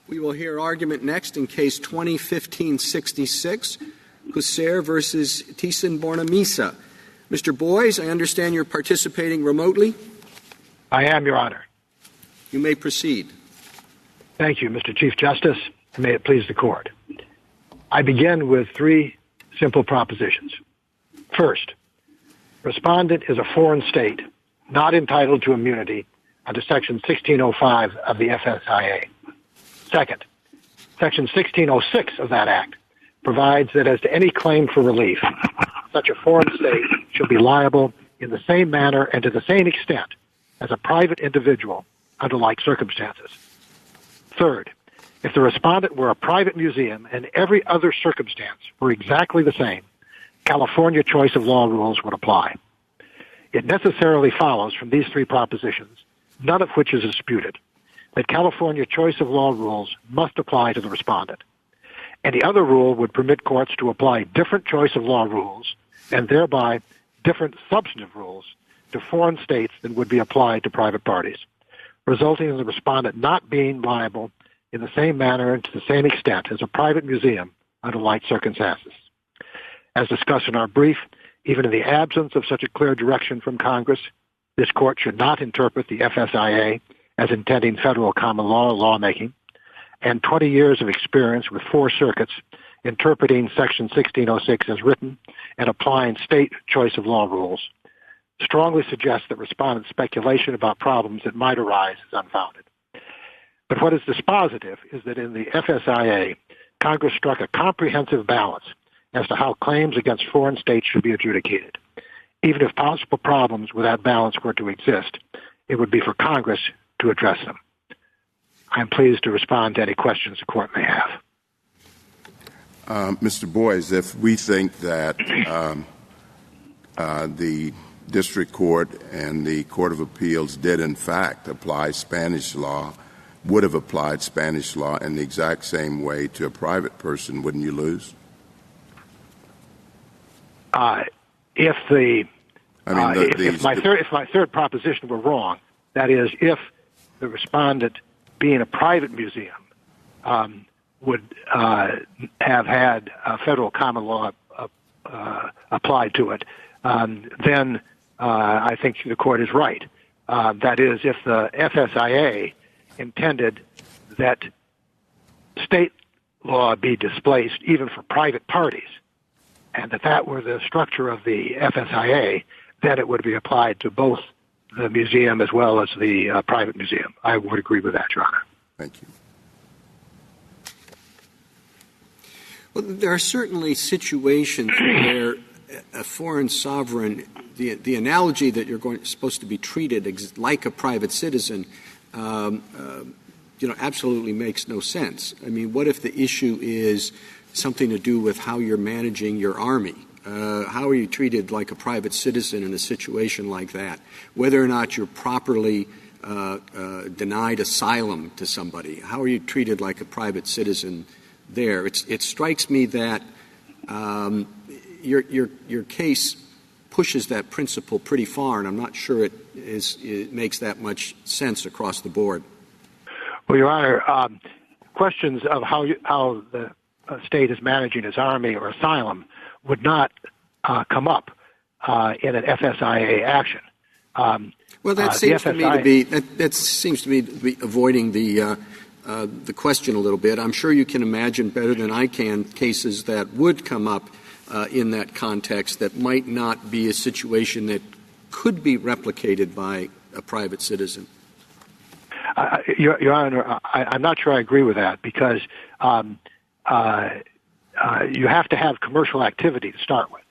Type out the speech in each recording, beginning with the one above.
We will hear argument next in Case 2015-66, Cassirer versus Thyssen-Bornemisza. Mr. Boyes, I understand you're participating remotely? I am, Your Honor. You may proceed. Thank you, Mr. Chief Justice, and may it please the Court. I begin with three simple propositions. First, respondent is a foreign state not entitled to immunity under Section 1605 of the FSIA. Second, Section 1606 of that Act provides that as to any claim for relief, such a foreign state shall be liable in the same manner and to the same extent as a private individual under like circumstances. Third, if the respondent were a private museum and every other circumstance were exactly the same, California choice of law rules would apply. It necessarily follows from these three propositions, none of which is disputed, that California choice of law rules must apply to the respondent. Any other rule would permit courts to apply different choice of law rules and thereby different substantive rules to foreign states than would be applied to private parties, resulting in the respondent not being liable in the same manner and to the same extent as a private museum under like circumstances. As discussed in our brief, even in the absence of such a clear direction from Congress, this court should not interpret the FSIA as intending federal common law lawmaking, and 20 years of experience with four circuits interpreting Section 1606 as written and applying state choice of law rules strongly suggests that respondents' speculation about problems that might arise is unfounded. But what is dispositive is that in the FSIA, Congress struck a comprehensive balance as to how claims against foreign states should be adjudicated. Even if possible problems with that balance were to exist, it would be for Congress to address them. I am pleased to respond to any questions the Court may have. Mr. Boyes, if we think that the District Court and the Court of Appeals did in fact apply Spanish law, would have applied Spanish law in the exact same way to a private person, wouldn't you lose? If my third proposition were wrong, that is, if the respondent, being a private museum, would have had federal common law applied to it, then I think the Court is right. That is, if the FSIA intended that state law be displaced even for private parties, and that were the structure of the FSIA, then it would be applied to both the museum as well as the private museum. I would agree with that, Your Honor. Thank you. Well, there are certainly situations where a foreign sovereign, the analogy that you're supposed to be treated like a private citizen, absolutely makes no sense. I mean, what if the issue is something to do with how you're managing your army? How are you treated like a private citizen in a situation like that? Whether or not you're properly denied asylum to somebody, how are you treated like a private citizen there? It strikes me that your case pushes that principle pretty far, and I'm not sure it makes that much sense across the board. Well, Your Honor, questions of how the state is managing its army or asylum would not come up in an FSIA action. Well, that seems to me to be avoiding the question a little bit. I'm sure you can imagine better than I can cases that would come up in that context that might not be a situation that could be replicated by a private citizen. Your Honor, I'm not sure I agree with that because you have to have commercial activity to start with,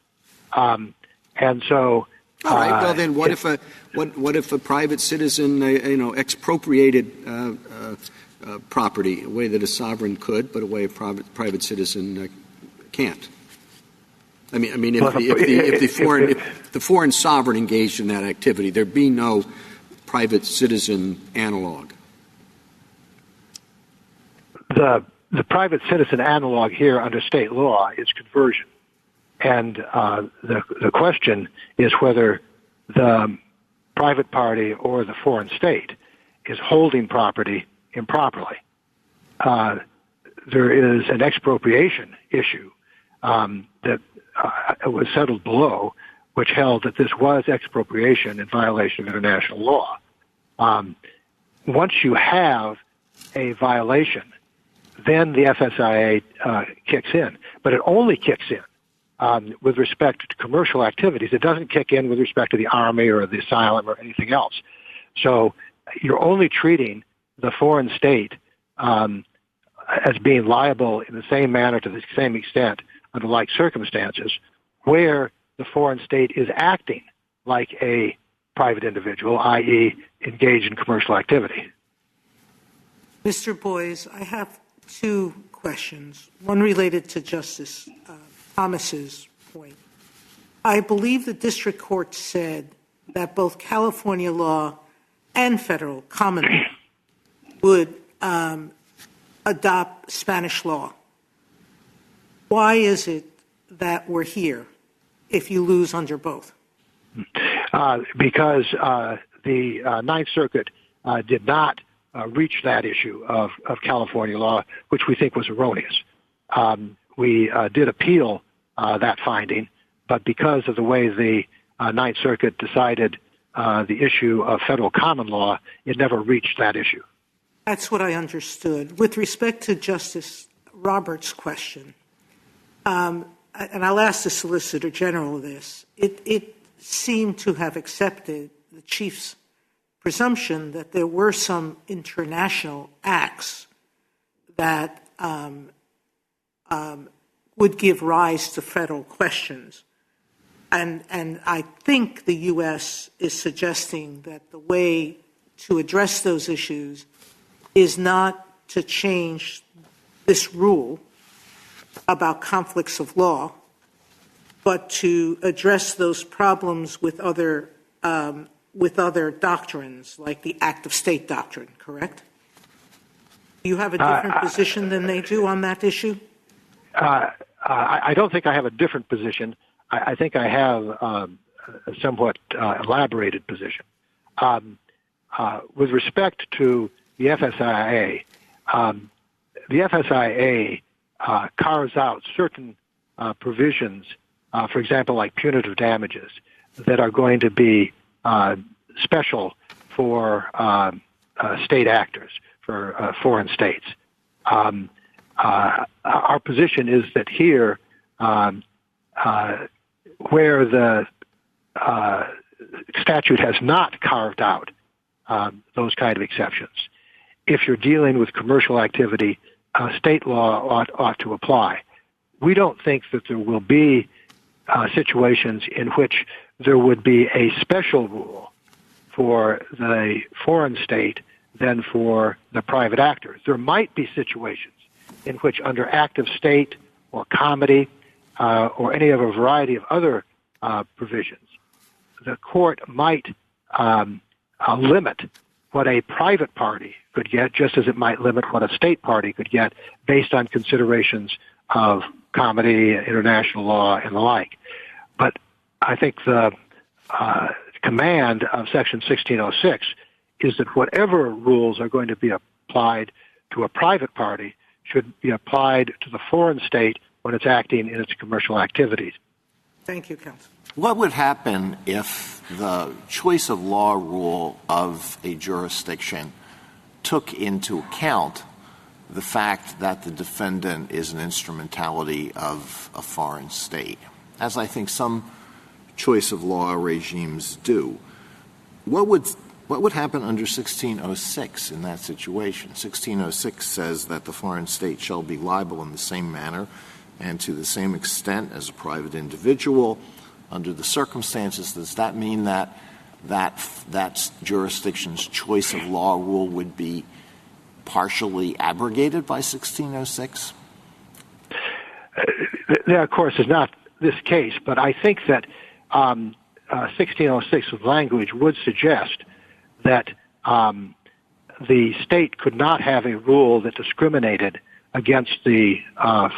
and so. All right. Well, then, what if a private citizen, expropriated property, a way that a sovereign could, but a way a private citizen can't? I mean, if the foreign sovereign engaged in that activity, there'd be no private citizen analog. The private citizen analog here under state law is conversion. And the question is whether the private party or the foreign state is holding property improperly. there is an expropriation issue that was settled below, which held that this was expropriation in violation of international law. Once you have a violation, then the FSIA kicks in. But it only kicks in with respect to commercial activities. It doesn't kick in with respect to the Army or the asylum or anything else. So you're only treating the foreign state as being liable in the same manner to the same extent under like circumstances where the foreign state is acting like a private individual, i.e. engaged in commercial activity. Mr. Boies, I have two questions, one related to Justice Thomas's point. I believe the district court said that both California law and federal common law would adopt Spanish law. Why is it that we're here if you lose under both? Because the Ninth Circuit did not reach that issue of California law, which we think was erroneous. We did appeal that finding, but because of the way the Ninth Circuit decided the issue of federal common law, it never reached that issue. That's what I understood. With respect to Justice Roberts' question, and I'll ask the Solicitor General this, it seemed to have accepted the Chief's presumption that there were some international acts that would give rise to federal questions. And I think the U.S. is suggesting that the way to address those issues is not to change this rule about conflicts of law, but to address those problems with other doctrines, like the Act of State doctrine, correct? Do you have a different position than they do on that issue? I don't think I have a different position. I think I have a somewhat elaborated position. With respect to the FSIA, carves out certain provisions, for example, like punitive damages, that are going to be special for state actors, for foreign states. Our position is that here, where the statute has not carved out those kind of exceptions, if you're dealing with commercial activity, state law ought to apply. We don't think that there will be situations in which there would be a special rule for the foreign state than for the private actors. There might be situations in which under Act of State or comedy or any of a variety of other provisions, the court might limit what a private party could get, just as it might limit what a state party could get based on considerations of comedy, international law, and the like. But I think the command of Section 1606 is that whatever rules are going to be applied to a private party should be applied to the foreign state when it's acting in its commercial activities. Thank you, Counsel. What would happen if the choice of law rule of a jurisdiction took into account the fact that the defendant is an instrumentality of a foreign state, as I think some choice of law regimes do? What would happen under 1606 in that situation? 1606 says that the foreign state shall be liable in the same manner and to the same extent as a private individual under the circumstances. Does that mean that jurisdiction's choice of law rule would be partially abrogated by 1606? That, of course, is not this case, but I think that 1606 with language would suggest that the state could not have a rule that discriminated against the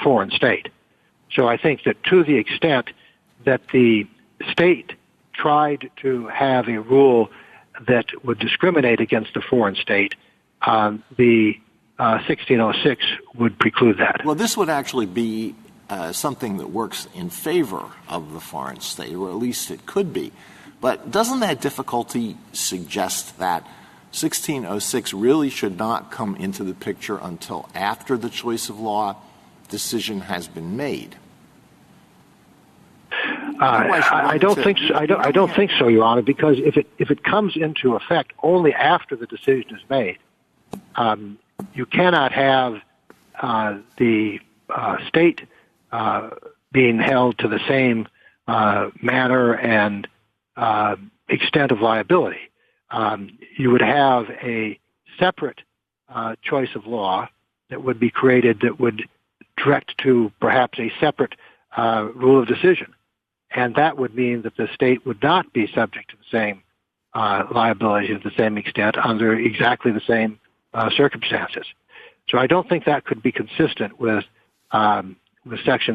foreign state. So I think that to the extent that the state tried to have a rule that would discriminate against the foreign state, the 1606 would preclude that. Well, this would actually be something that works in favor of the foreign state, or at least it could be. But doesn't that difficulty suggest that 1606 really should not come into the picture until after the choice of law decision has been made? I don't think so. I don't think so, Your Honor, because if it comes into effect only after the decision is made, you cannot have the state being held to the same manner and extent of liability. You would have a separate choice of law that would be created that would direct to perhaps a separate rule of decision. And that would mean that the state would not be subject to the same liability to the same extent under exactly the same circumstances. So I don't think that could be consistent with Section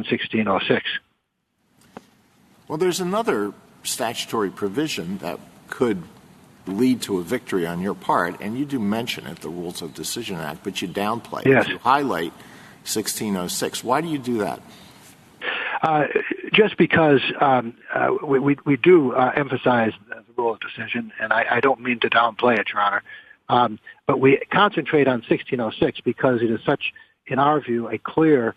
1606. Well, there's another statutory provision that could lead to a victory on your part, and you do mention it, the Rules of Decision Act, but you downplay it. Yes. You highlight 1606. Why do you do that? Just because we do emphasize the rule of decision, and I don't mean to downplay it, Your Honor, but we concentrate on 1606 because it is such, in our view, a clear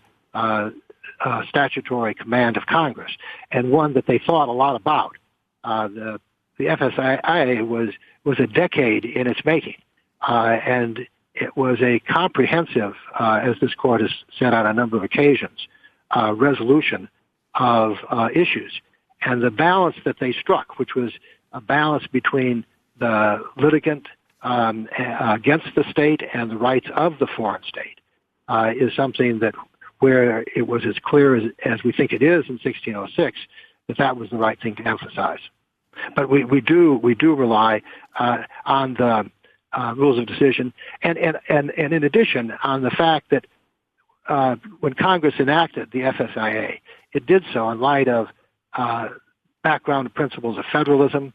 statutory command of Congress, and one that they thought a lot about. The FSIA was a decade in its making, and it was a comprehensive, as this Court has said on a number of occasions, resolution of issues. And the balance that they struck, which was a balance between the litigant against the state and the rights of the foreign state, is something that where it was as clear as we think it is in 1606, that was the right thing to emphasize. But we do rely on the rules of decision, and in addition on the fact that when Congress enacted the FSIA, it did so in light of background principles of federalism,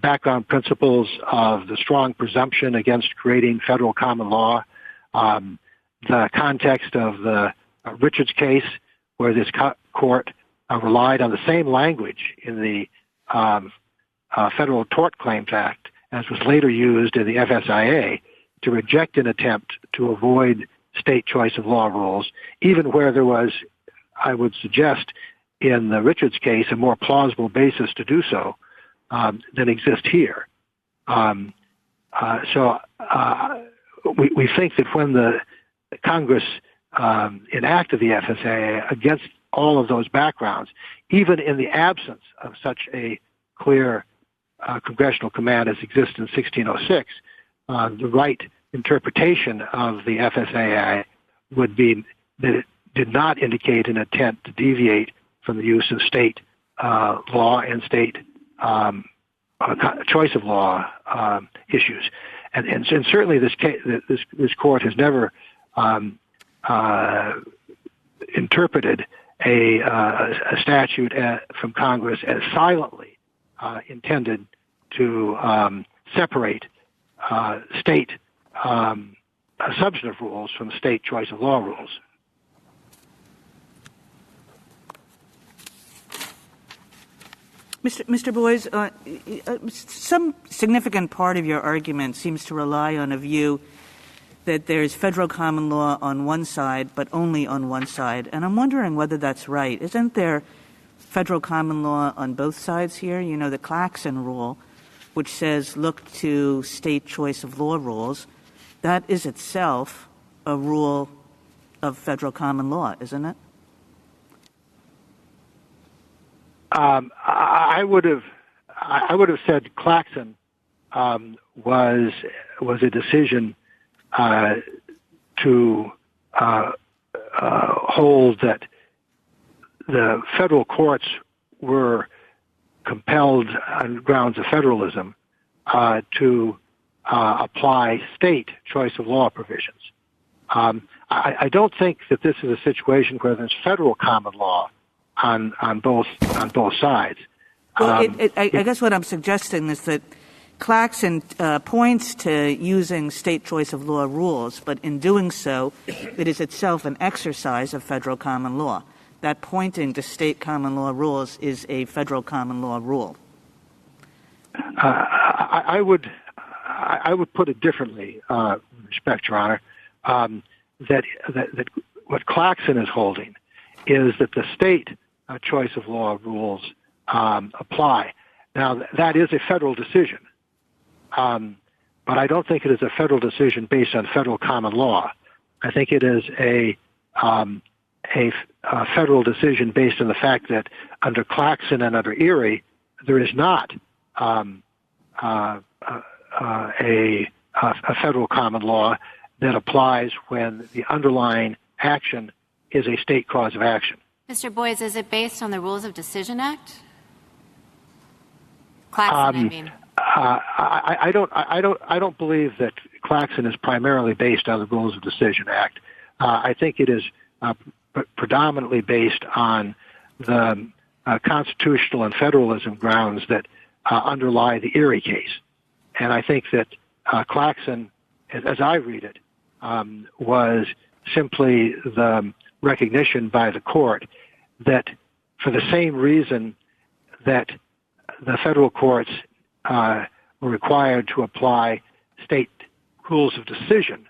background principles of the strong presumption against creating federal common law, the context of the Richards case, where this court relied on the same language in the Federal Tort Claims Act as was later used in the FSIA to reject an attempt to avoid state choice of law rules, even where there was, I would suggest, in the Richards case, a more plausible basis to do so than exists here. So we think that when the Congress enacted the FSIA against all of those backgrounds, even in the absence of such a clear congressional command as exists in 1606, the right interpretation of the FSIA would be that it did not indicate an intent to deviate from the use of state law and state choice of law issues. And certainly this court has never interpreted a statute from Congress as silently intended to separate state substantive rules from state choice of law rules. Mr. Boies, some significant part of your argument seems to rely on a view that there's federal common law on one side, but only on one side. And I'm wondering whether that's right. Isn't there federal common law on both sides here? You know, the Claxon rule, which says look to state choice of law rules, that is itself a rule of federal common law, isn't it? I would have said Claxon was a decision to hold that the federal courts were compelled on grounds of federalism to apply state choice of law provisions. I don't think that this is a situation where there's federal common law on both sides. Well, I guess what I'm suggesting is that Claxon points to using state choice of law rules, but in doing so, it is itself an exercise of federal common law. That pointing to state common law rules is a federal common law rule. I would put it differently, with respect, Your Honor, that what Claxon is holding is that the state choice of law rules apply. Now, that is a federal decision, but I don't think it is a federal decision based on federal common law. I think it is a federal decision based on the fact that under Claxon and under Erie, there is not a federal common law that applies when the underlying action is a state cause of action. Mr. Boies, is it based on the Rules of Decision Act? Claxon, I mean. I don't believe that Claxon is primarily based on the Rules of Decision Act. I think it is predominantly based on the constitutional and federalism grounds that underlie the Erie case. And I think that Claxon, as I read it, was simply the recognition by the court that for the same reason that the federal courts were required to apply state rules of decision,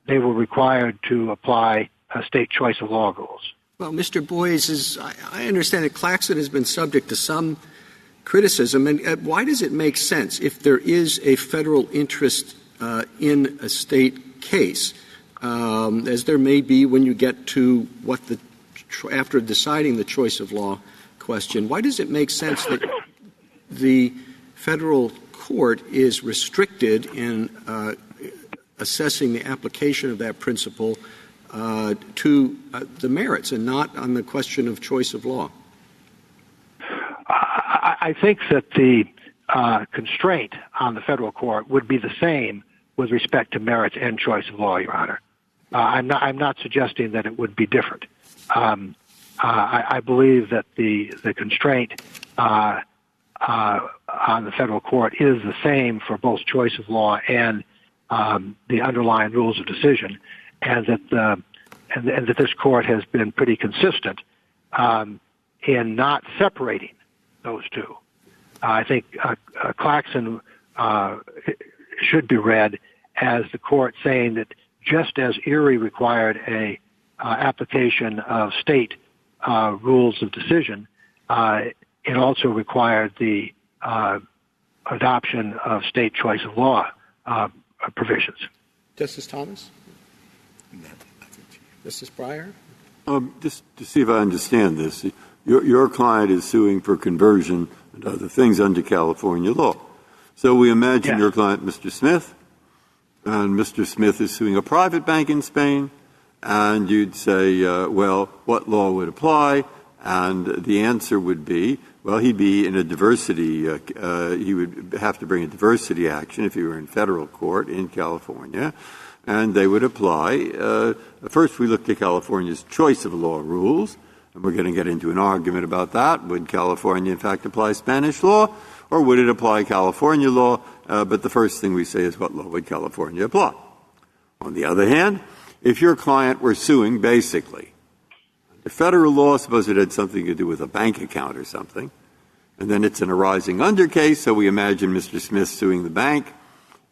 they were required to apply state choice of law rules. Well, Mr. Boies, I understand that Claxon has been subject to some criticism, and why does it make sense if there is a federal interest in a state case, as there may be when you get to what after deciding the choice of law question, why does it make sense that the federal court is restricted in assessing the application of that principle to the merits and not on the question of choice of law? I think that the constraint on the federal court would be the same with respect to merits and choice of law, Your Honor. I'm not suggesting that it would be different. I believe that the constraint on the federal court is the same for both choice of law and the underlying rules of decision, and that this court has been pretty consistent in not separating those two. I think Claxon should be read as the court saying that just as Erie required a application of state rules of decision, it also required the adoption of state choice of law provisions. Justice Thomas? Justice Breyer? Just to see if I understand this, your client is suing for conversion and other things under California law. So we imagine your client, Mr. Smith, and Mr. Smith is suing a private bank in Spain, and you'd say, well, what law would apply? And the answer would be, well, he'd be in a diversity, he would have to bring a diversity action if he were in federal court in California, and they would apply. First, we looked at California's choice of law rules, and we're going to get into an argument about that. Would California, in fact, apply Spanish law, or would it apply California law? But the first thing we say is, what law would California apply? On the other hand, if your client were suing, basically, the federal law, suppose it had something to do with a bank account or something, and then it's an arising under case, so we imagine Mr. Smith suing the bank,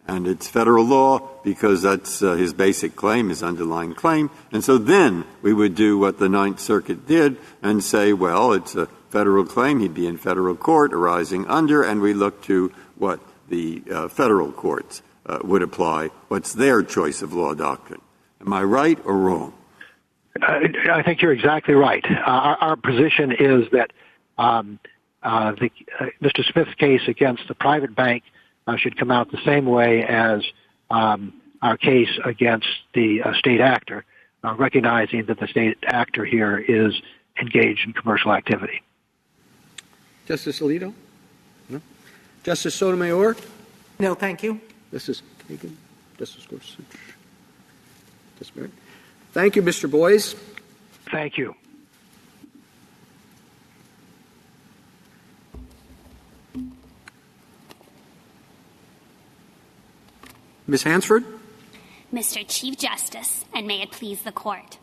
and it's federal law because that's his basic claim, his underlying claim. And so then we would do what the Ninth Circuit did and say, well, it's a federal claim. He'd be in federal court arising under, and we look to what the federal courts would apply. What's their choice of law doctrine? Am I right or wrong? I think you're exactly right. Our position is that Mr. Smith's case against the private bank should come out the same way as our case against the state actor, recognizing that the state actor here is engaged in commercial activity. Justice Alito? No? Justice Sotomayor? No, thank you. Justice Kagan? Justice Gorsuch? Justice Barrett? Thank you, Mr. Boies. Thank you. Ms. Hansford? Mr. Chief Justice, and may it please the Court.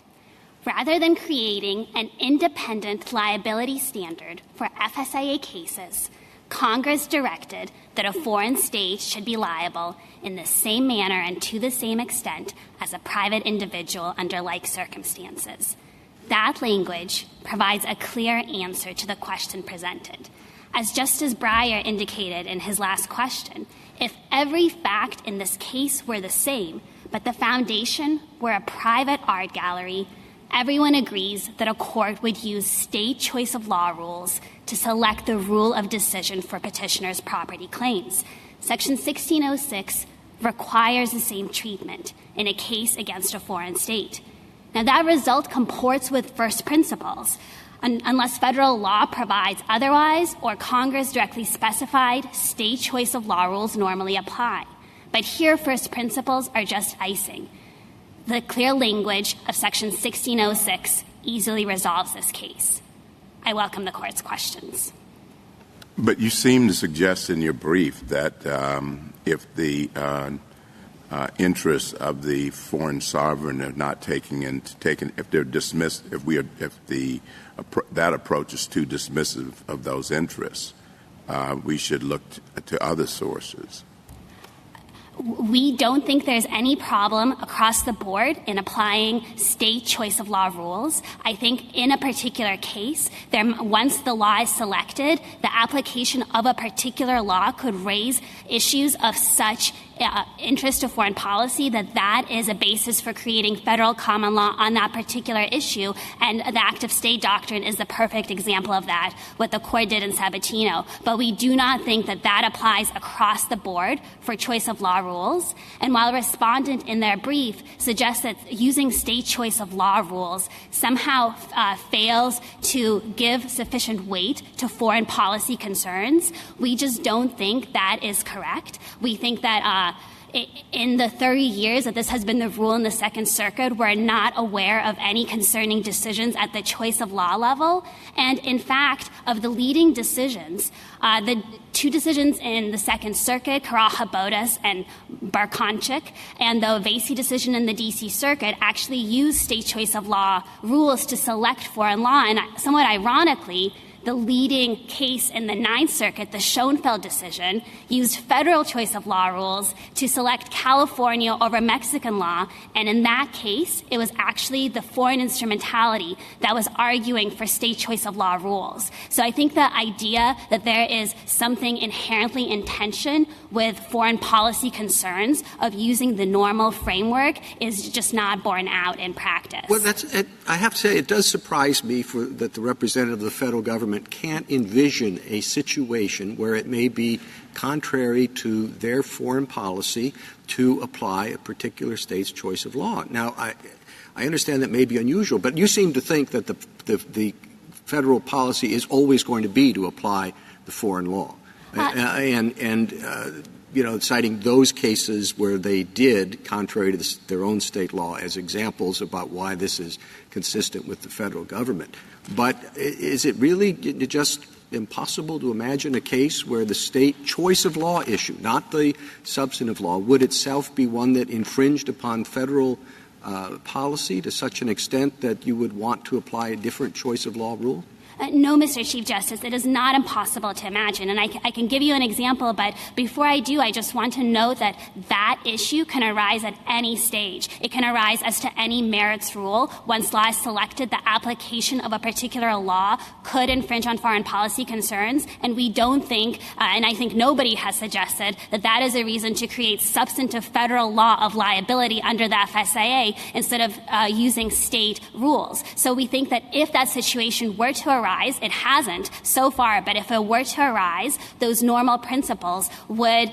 Rather than creating an independent liability standard for FSIA cases, Congress directed that a foreign state should be liable in the same manner and to the same extent as a private individual under like circumstances. That language provides a clear answer to the question presented. As Justice Breyer indicated in his last question, if every fact in this case were the same, but the foundation were a private art gallery, everyone agrees that a court would use state choice of law rules to select the rule of decision for petitioner's property claims. Section 1606 requires the same treatment in a case against a foreign state. Now, that result comports with first principles. Unless federal law provides otherwise or Congress directly specified, state choice of law rules normally apply. But here, first principles are just icing. The clear language of Section 1606 easily resolves this case. I welcome the Court's questions. But you seem to suggest in your brief that if the interests of the foreign sovereign are not taken, if they're dismissed, that approach is too dismissive of those interests, we should look to other sources. We don't think there's any problem across the board in applying state choice of law rules. I think in a particular case, once the law is selected, the application of a particular law could raise issues of such interest to foreign policy that is a basis for creating federal common law on that particular issue. And the active state doctrine is the perfect example of that, what the Court did in Sabatino. But we do not think that applies across the board for choice of law rules. And while a respondent in their brief suggests that using state choice of law rules somehow fails to give sufficient weight to foreign policy concerns, we just don't think that is correct. We think that in the 30 years that this has been the rule in the Second Circuit, we're not aware of any concerning decisions at the choice of law level. And in fact, of the leading decisions, the two decisions in the Second Circuit, Karaha-Bodas and Barkonchik, and the Ovasi decision in the D.C. Circuit actually used state choice of law rules to select foreign law. And somewhat ironically, the leading case in the Ninth Circuit, the Schoenfeld decision, used federal choice of law rules to select California over Mexican law. And in that case, it was actually the foreign instrumentality that was arguing for state choice of law rules. So I think the idea that there is something inherently in tension with foreign policy concerns of using the normal framework is just not borne out in practice. Well, I have to say, it does surprise me that the representative of the federal government can't envision a situation where it may be contrary to their foreign policy to apply a particular state's choice of law. Now, I understand that may be unusual, but you seem to think that the federal policy is always going to be to apply the foreign law. Citing those cases where they did, contrary to their own state law, as examples about why this is consistent with the federal government. But is it really just impossible to imagine a case where the state choice of law issue, not the substantive law, would itself be one that infringed upon federal policy to such an extent that you would want to apply a different choice of law rule? No, Mr. Chief Justice, it is not impossible to imagine. And I can give you an example, but before I do, I just want to note that that issue can arise at any stage. It can arise as to any merits rule. Once law is selected, the application of a particular law could infringe on foreign policy concerns. And we don't think, and I think nobody has suggested, that is a reason to create substantive federal law of liability under the FSIA instead of using state rules. So we think that if that situation were to arise, it hasn't so far, but if it were to arise, those normal principles would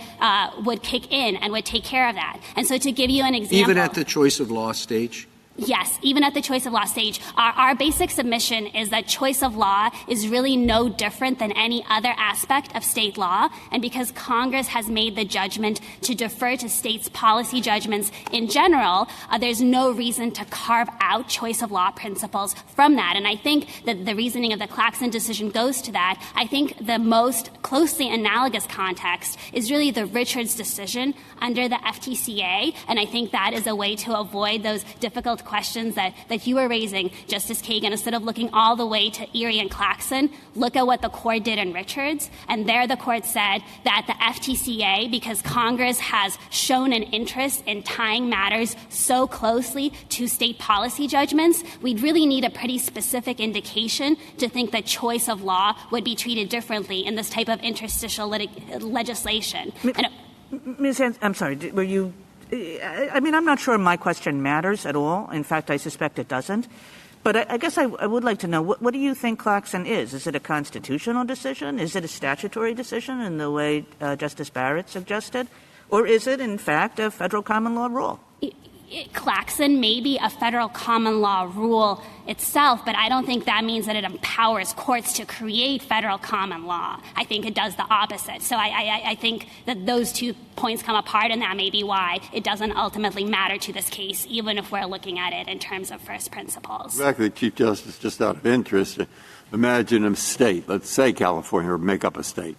kick in and would take care of that. And so to give you an example. Even at the choice of law stage? Yes, even at the choice of law stage, our basic submission is that choice of law is really no different than any other aspect of state law. And because Congress has made the judgment to defer to states' policy judgments in general, there's no reason to carve out choice of law principles from that. And I think that the reasoning of the Claxon decision goes to that. I think the most closely analogous context is really the Richards decision under the FTCA. And I think that is a way to avoid those difficult questions that you were raising, Justice Kagan. Instead of looking all the way to Erie and Claxon, look at what the court did in Richards. And there the court said that the FTCA, because Congress has shown an interest in tying matters so closely to state policy judgments, we'd really need a pretty specific indication to think that choice of law would be treated differently in this type of interstitial legislation. Ms. Hans, I'm sorry, were you I mean, I'm not sure my question matters at all. In fact, I suspect it doesn't. But I guess I would like to know, what do you think Claxon is? Is it a constitutional decision? Is it a statutory decision in the way Justice Barrett suggested? Or is it, in fact, a federal common law rule? Claxon may be a federal common law rule itself, but I don't think that means that it empowers courts to create federal common law. I think it does the opposite. So I think that those two points come apart, and that may be why it doesn't ultimately matter to this case, even if we're looking at it in terms of first principles. Exactly, Chief Justice, just out of interest, imagine a state, let's say California, or make up a state,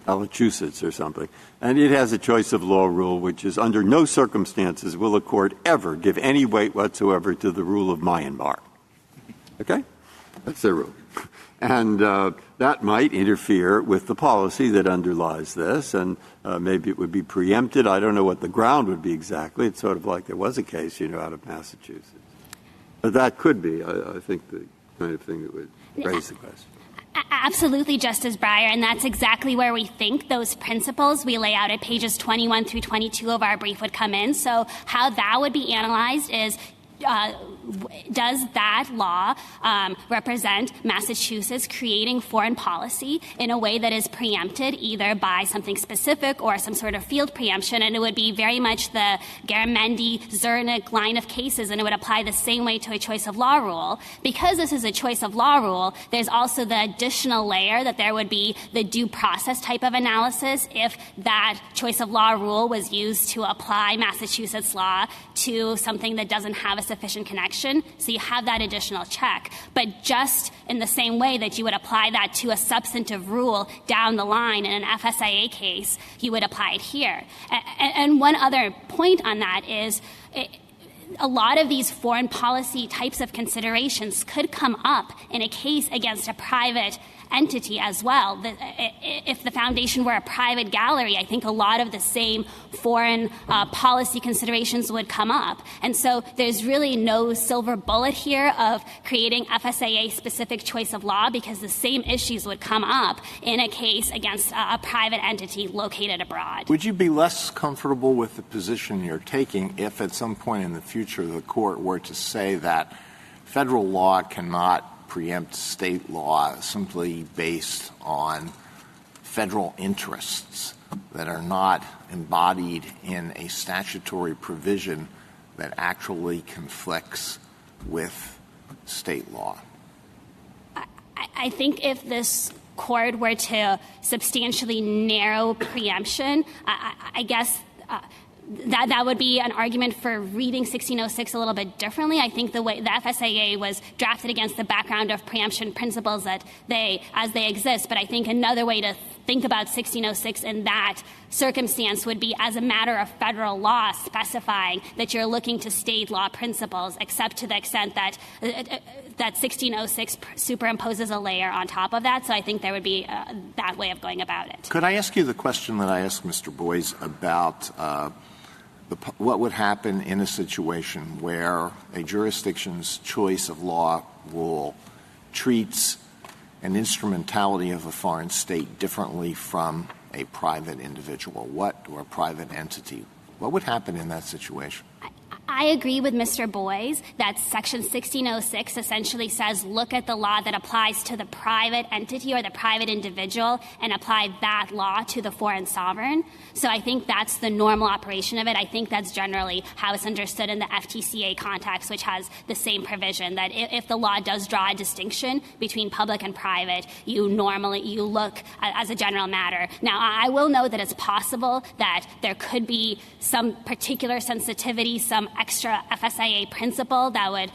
Massachusetts or something, and it has a choice of law rule which is under no circumstances will a court ever give any weight whatsoever to the rule of Myanmar. Okay? That's their rule. And that might interfere with the policy that underlies this, and maybe it would be preempted. I don't know what the ground would be exactly. It's sort of like there was a case, out of Massachusetts. But that could be, I think, the kind of thing that would raise the question. Absolutely, Justice Breyer, and that's exactly where we think those principles we lay out at pages 21 through 22 of our brief would come in. So how that would be analyzed is, does that law represent Massachusetts creating foreign policy in a way that is preempted either by something specific or some sort of field preemption? And it would be very much the Garamendi-Zernick line of cases, and it would apply the same way to a choice of law rule. Because this is a choice of law rule, there's also the additional layer that there would be the due process type of analysis if that choice of law rule was used to apply Massachusetts law to something that doesn't have a sufficient connection. So you have that additional check. But just in the same way that you would apply that to a substantive rule down the line in an FSIA case, you would apply it here. And one other point on that is a lot of these foreign policy types of considerations could come up in a case against a private entity as well. If the foundation were a private gallery, I think a lot of the same foreign policy considerations would come up. And so there's really no silver bullet here of creating FSIA-specific choice of law, because the same issues would come up in a case against a private entity located abroad. Would you be less comfortable with the position you're taking if at some point in the future the court were to say that federal law cannot preempt state law simply based on federal interests that are not embodied in a statutory provision that actually conflicts with state law? I think if this court were to substantially narrow preemption, I guess that would be an argument for reading 1606 a little bit differently. I think the way the FSIA was drafted against the background of preemption principles as they exist. But I think another way to think about 1606 in that circumstance would be as a matter of federal law specifying that you're looking to state law principles, except to the extent that 1606 superimposes a layer on top of that. So I think there would be that way of going about it. Could I ask you the question that I asked Mr. Boies about what would happen in a situation where a jurisdiction's choice of law rule treats an instrumentality of a foreign state differently from a private individual or a private entity? What would happen in that situation? I agree with Mr. Boyes that Section 1606 essentially says look at the law that applies to the private entity or the private individual and apply that law to the foreign sovereign. So I think that's the normal operation of it. I think that's generally how it's understood in the FTCA context, which has the same provision that if the law does draw a distinction between public and private, you look as a general matter. Now, I will note that it's possible that there could be some particular sensitivity, some extra FSIA principle that would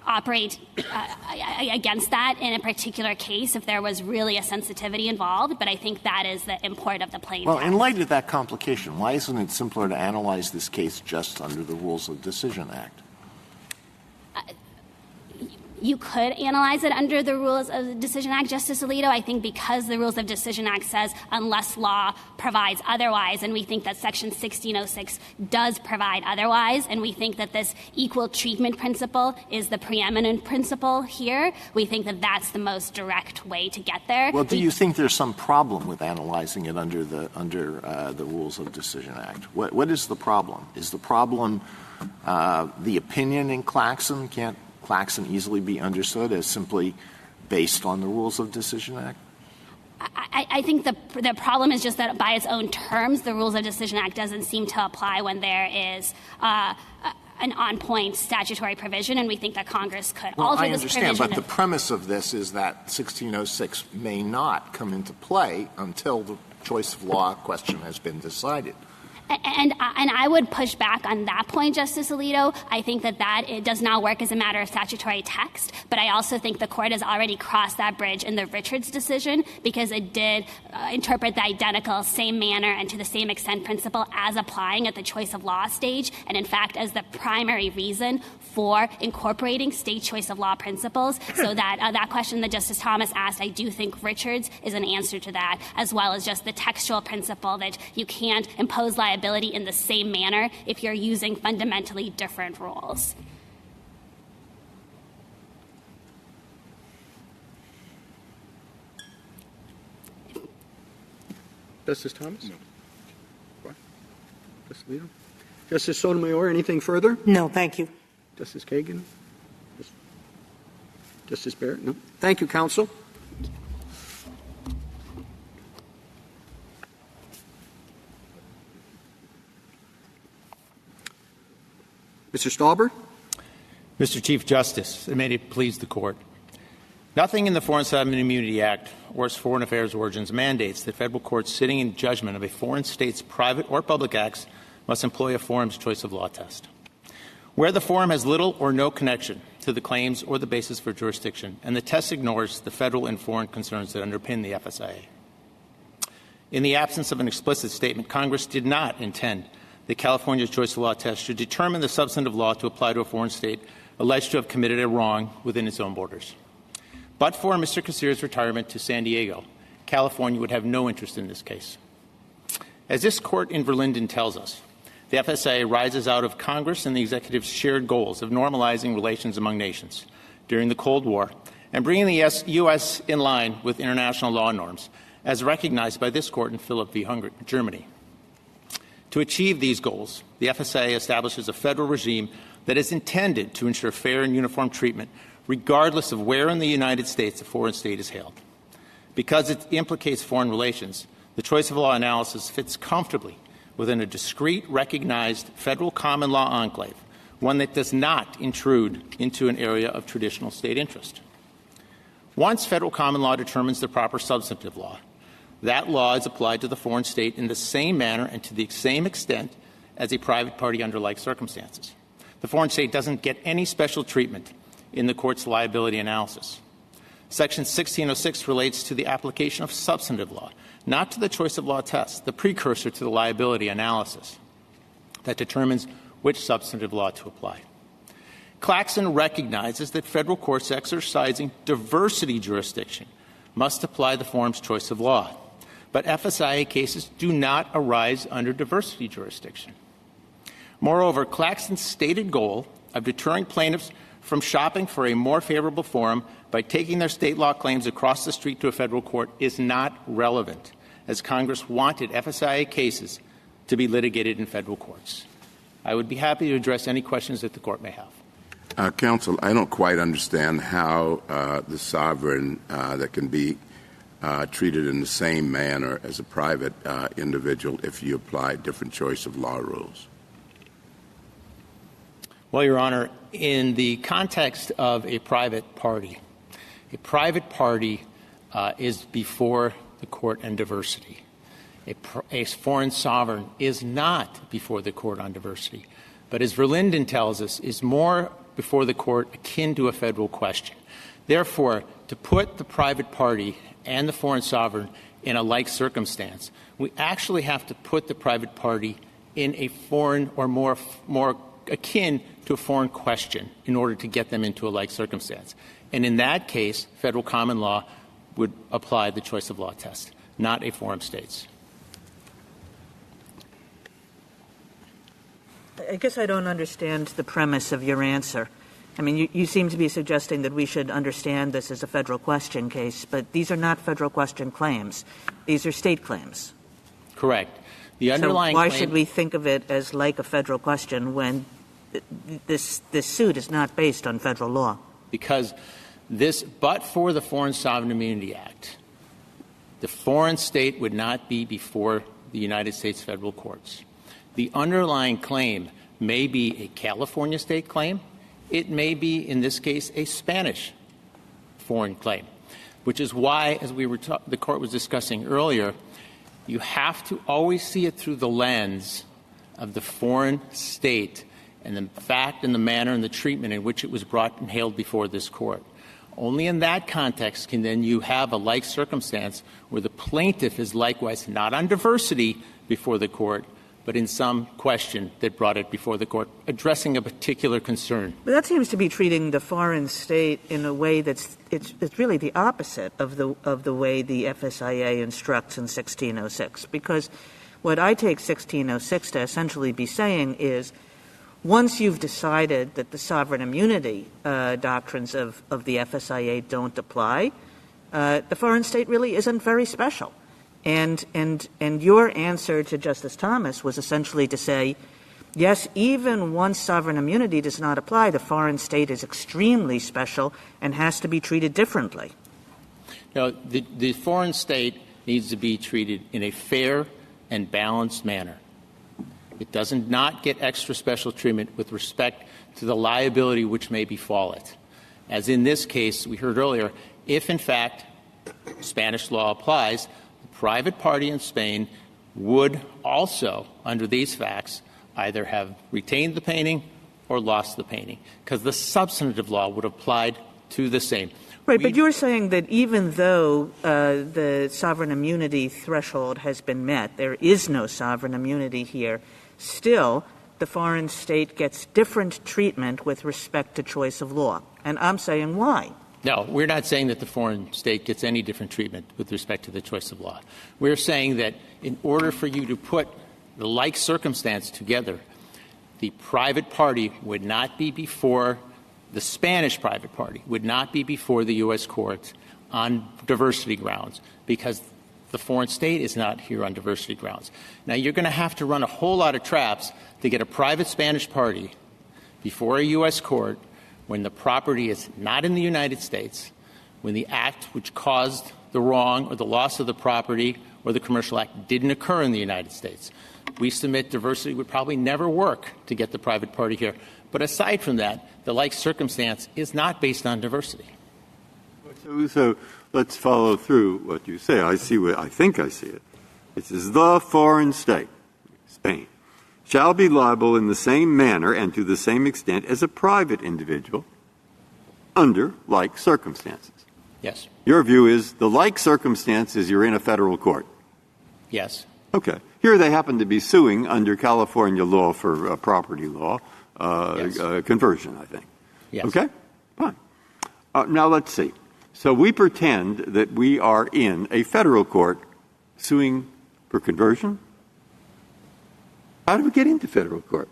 operate against that in a particular case if there was really a sensitivity involved, but I think that is the import of the plain text. Well, in light of that complication, why isn't it simpler to analyze this case just under the Rules of Decision Act? You could analyze it under the Rules of the Decision Act, Justice Alito. I think because the Rules of Decision Act says unless law provides otherwise, and we think that Section 1606 does provide otherwise, and we think that this equal treatment principle is the preeminent principle here, we think that that's the most direct way to get there. Well, do you think there's some problem with analyzing it under the Rules of Decision Act? What is the problem? Is the problem the opinion in Claxon? Can't Claxon easily be understood as simply based on the Rules of Decision Act? I think the problem is just that by its own terms, the Rules of Decision Act doesn't seem to apply when there is an on-point statutory provision, and we think that Congress could alter this provision. I understand, but the premise of this is that 1606 may not come into play until the choice of law question has been decided. And I would push back on that point, Justice Alito. I think that it does not work as a matter of statutory text, but I also think the Court has already crossed that bridge in the Richards decision because it did interpret the identical same manner and to the same extent principle as applying at the choice of law stage, and in fact as the primary reason for incorporating state choice of law principles. So that question that Justice Thomas asked, I do think Richards is an answer to that, as well as just the textual principle that you can't impose liability in the same manner if you're using fundamentally different rules. Justice Thomas? No. What? Justice Alito? Justice Sotomayor, anything further? No, thank you. Justice Kagan? Justice Barrett? No. Thank you, counsel. Mr. Stauber? Mr. Chief Justice, and may it please the Court. Nothing in the Foreign Sovereign Immunity Act or its foreign affairs origins mandates that federal courts sitting in judgment of a foreign state's private or public acts must employ a forum's choice of law test. Where the forum has little or no connection to the claims or the basis for jurisdiction, and the test ignores the federal and foreign concerns that underpin the FSIA. In the absence of an explicit statement, Congress did not intend that California's choice of law test should determine the substantive law to apply to a foreign state alleged to have committed a wrong within its own borders. But for Mr. Cassirer's retirement to San Diego, California would have no interest in this case. As this court in Verlinden tells us, the FSIA rises out of Congress and the executive's shared goals of normalizing relations among nations during the Cold War and bringing the U.S. in line with international law norms, as recognized by this court in Philipp v. Germany. To achieve these goals, the FSIA establishes a federal regime that is intended to ensure fair and uniform treatment regardless of where in the United States a foreign state is hailed. Because it implicates foreign relations, the choice of law analysis fits comfortably within a discrete, recognized federal common law enclave, one that does not intrude into an area of traditional state interest. Once federal common law determines the proper substantive law, that law is applied to the foreign state in the same manner and to the same extent as a private party under like circumstances. The foreign state doesn't get any special treatment in the court's liability analysis. Section 1606 relates to the application of substantive law, not to the choice of law test, the precursor to the liability analysis that determines which substantive law to apply. Claxon recognizes that federal courts exercising diversity jurisdiction must apply the forum's choice of law. But FSIA cases do not arise under diversity jurisdiction. Moreover, Claxon's stated goal of deterring plaintiffs from shopping for a more favorable forum by taking their state law claims across the street to a federal court is not relevant, as Congress wanted FSIA cases to be litigated in federal courts. I would be happy to address any questions that the Court may have. Counsel, I don't quite understand how the sovereign that can be treated in the same manner as a private individual if you apply different choice of law rules. Well, Your Honor, in the context of a private party is before the court on diversity. A foreign sovereign is not before the court on diversity, but as Verlinden tells us, is more before the court akin to a federal question. Therefore, to put the private party and the foreign sovereign in a like circumstance, we actually have to put the private party in a foreign or more akin to a foreign question in order to get them into a like circumstance. And in that case, federal common law would apply the choice of law test, not a forum states. I guess I don't understand the premise of your answer. I mean, you seem to be suggesting that we should understand this as a federal question case, but these are not federal question claims. These are state claims. Correct. The underlying so why should we think of it as like a federal question when this suit is not based on federal law? Because but for the Foreign Sovereign Immunity Act, the foreign state would not be before the United States federal courts. The underlying claim may be a California state claim. It may be, in this case, a Spanish foreign claim, which is why, as the Court was discussing earlier, you have to always see it through the lens of the foreign state and the fact and the manner and the treatment in which it was brought and held before this Court. Only in that context can then you have a like circumstance where the plaintiff is likewise not on diversity before the Court, but in some question that brought it before the Court, addressing a particular concern. But that seems to be treating the foreign state in a way that's it's really the opposite of the way the FSIA instructs in 1606. Because what I take 1606 to essentially be saying is, once you've decided that the sovereign immunity doctrines of the FSIA don't apply, the foreign state really isn't very special. And your answer to Justice Thomas was essentially to say, yes, even once sovereign immunity does not apply, the foreign state is extremely special and has to be treated differently. No, the foreign state needs to be treated in a fair and balanced manner. It does not get extra special treatment with respect to the liability which may befall it. As in this case, we heard earlier, if in fact Spanish law applies, the private party in Spain would also, under these facts, either have retained the painting or lost the painting, because the substantive law would apply to the same. Right, but you're saying that even though the sovereign immunity threshold has been met, there is no sovereign immunity here, still the foreign state gets different treatment with respect to choice of law. And I'm saying why? No, we're not saying that the foreign state gets any different treatment with respect to the choice of law. We're saying that in order for you to put the like circumstance together, the private party would not be before the Spanish private party, would not be before the U.S. courts on diversity grounds, because the foreign state is not here on diversity grounds. Now, you're going to have to run a whole lot of traps to get a private Spanish party before a U.S. court when the property is not in the United States, when the act which caused the wrong or the loss of the property or the commercial act didn't occur in the United States. We submit diversity would probably never work to get the private party here. But aside from that, the like circumstance is not based on diversity. So let's follow through what you say. I think I see it. It says the foreign state, Spain, shall be liable in the same manner and to the same extent as a private individual under like circumstances. Yes. Your view is the like circumstances, you're in a federal court. Yes. Okay. Here they happen to be suing under California law for property law, conversion, I think. Yes. Okay? Fine. Now let's see. So we pretend that we are in a federal court suing for conversion. How do we get into federal court?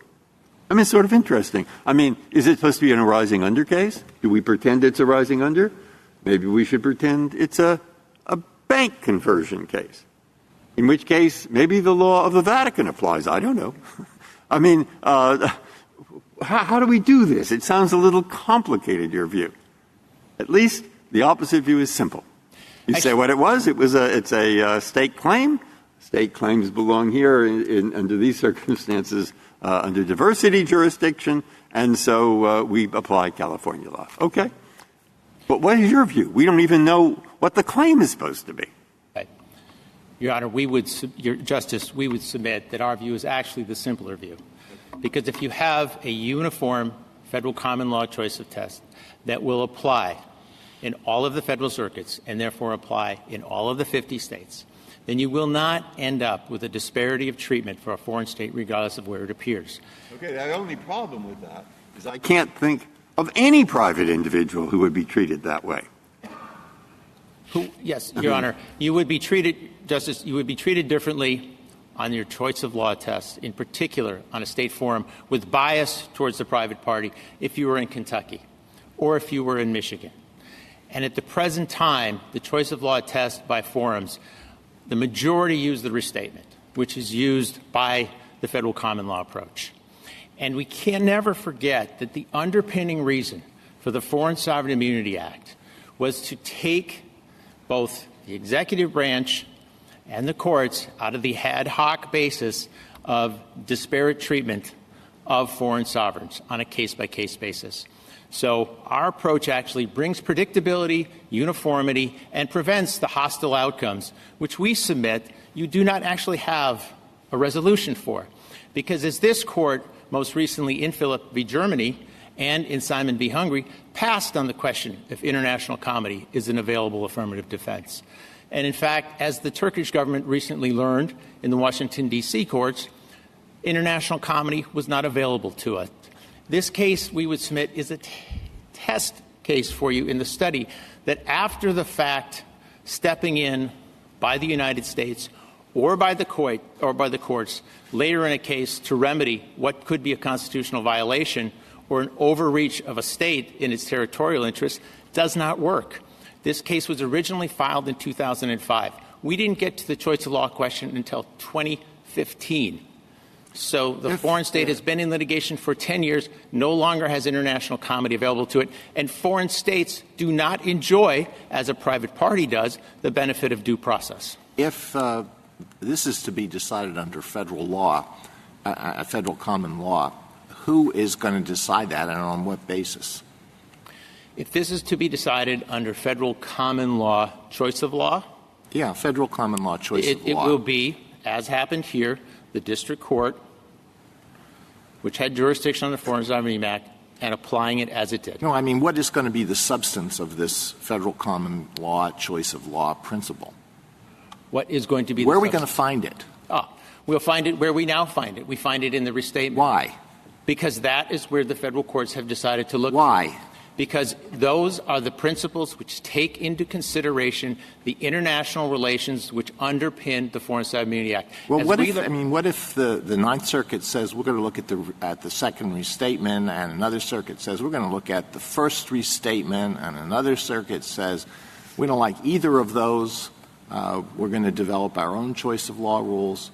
I mean, it's sort of interesting. I mean, is it supposed to be an arising under case? Do we pretend it's arising under? Maybe we should pretend it's a bank conversion case, in which case maybe the law of the Vatican applies. I don't know. I mean, how do we do this? It sounds a little complicated, your view. At least the opposite view is simple. You say what it was. It's a state claim. State claims belong here under these circumstances under diversity jurisdiction, and so we apply California law. Okay. But what is your view? We don't even know what the claim is supposed to be. Right. Your Honor, Your Justice, we would submit that our view is actually the simpler view. Because if you have a uniform federal common law choice of test that will apply in all of the federal circuits and therefore apply in all of the 50 states, then you will not end up with a disparity of treatment for a foreign state regardless of where it appears. Okay, the only problem with that is I can't think of any private individual who would be treated that way. Yes, Your Honor, you would be treated, Justice, you would be treated differently on your choice of law test, in particular on a state forum with bias towards the private party if you were in Kentucky or if you were in Michigan. And at the present time, the choice of law test by forums, the majority use the restatement, which is used by the federal common law approach. And we can never forget that the underpinning reason for the Foreign Sovereign Immunity Act was to take both the executive branch and the courts out of the ad hoc basis of disparate treatment of foreign sovereigns on a case-by-case basis. So our approach actually brings predictability, uniformity, and prevents the hostile outcomes, which we submit you do not actually have a resolution for. Because as this court, most recently in Philip v. Germany and in Simon v. Hungary, passed on the question if international comedy is an available affirmative defense. And in fact, as the Turkish government recently learned in the Washington, D.C. courts, international comedy was not available to us. This case, we would submit, is a test case for you in the study that after the fact, stepping in by the United States or by the courts later in a case to remedy what could be a constitutional violation or an overreach of a state in its territorial interest does not work. This case was originally filed in 2005. We didn't get to the choice of law question until 2015. So the foreign state has been in litigation for 10 years, no longer has international comedy available to it, and foreign states do not enjoy, as a private party does, the benefit of due process. If this is to be decided under federal law, federal common law, who is going to decide that and on what basis? If this is to be decided under federal common law choice of law? Yeah, federal common law choice of law. It will be, as happened here, the district court, which had jurisdiction on the Foreign Sovereign Act, and applying it as it did. No, I mean, what is going to be the substance of this federal common law choice of law principle? What is going to be Where the are we going to find it? We'll find it where we now find it. We find it in the restatement. Why? Because that is where the federal courts have decided to look. Why? Because those are the principles which take into consideration the international relations which underpin the Foreign Sovereign Immunity Act. Well, what if the Ninth Circuit says we're going to look at the second restatement, and another circuit says we're going to look at the first restatement, and another circuit says we don't like either of those, we're going to develop our own choice of law rules?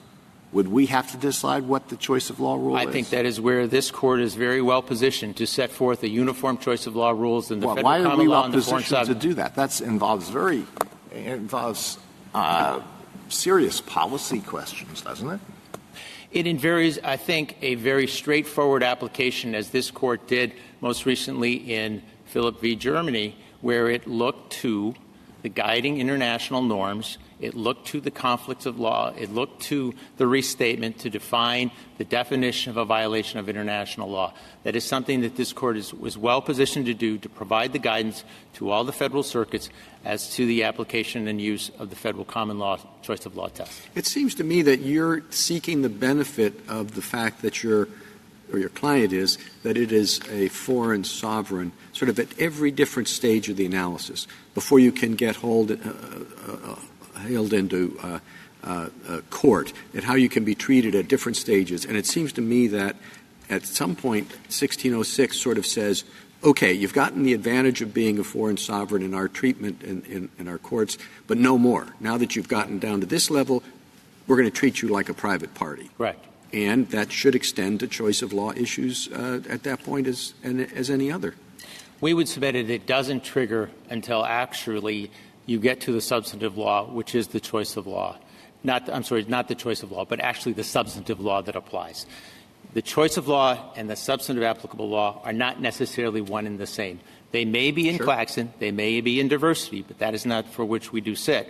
Would we have to decide what the choice of law rule is? I think that is where this court is very well positioned to set forth a uniform choice of law rules in the federal common law. Why are we well and the foreign positioned to do that? That involves serious policy questions, doesn't it? It involves, I think, a very straightforward application, as this court did most recently in Philip v. Germany, where it looked to the guiding international norms, it looked to the conflicts of law, it looked to the restatement to define the definition of a violation of international law. That is something that this court was well positioned to do, to provide the guidance to all the federal circuits as to the application and use of the federal common law choice of law test. It seems to me that you're seeking the benefit of the fact that your client is, that it is a foreign sovereign, sort of at every different stage of the analysis, before you can get hailed into court, and how you can be treated at different stages. And it seems to me that at some point 1606 sort of says, okay, you've gotten the advantage of being a foreign sovereign in our treatment in our courts, but no more. Now that you've gotten down to this level, we're going to treat you like a private party. Right. And that should extend to choice of law issues at that point as any other. We would submit it doesn't trigger until actually you get to the substantive law, which is the choice of law. Not the choice of law, but actually the substantive law that applies. The choice of law and the substantive applicable law are not necessarily one and the same. They may be in Claxon, they may be in diversity, but that is not for which we do sit.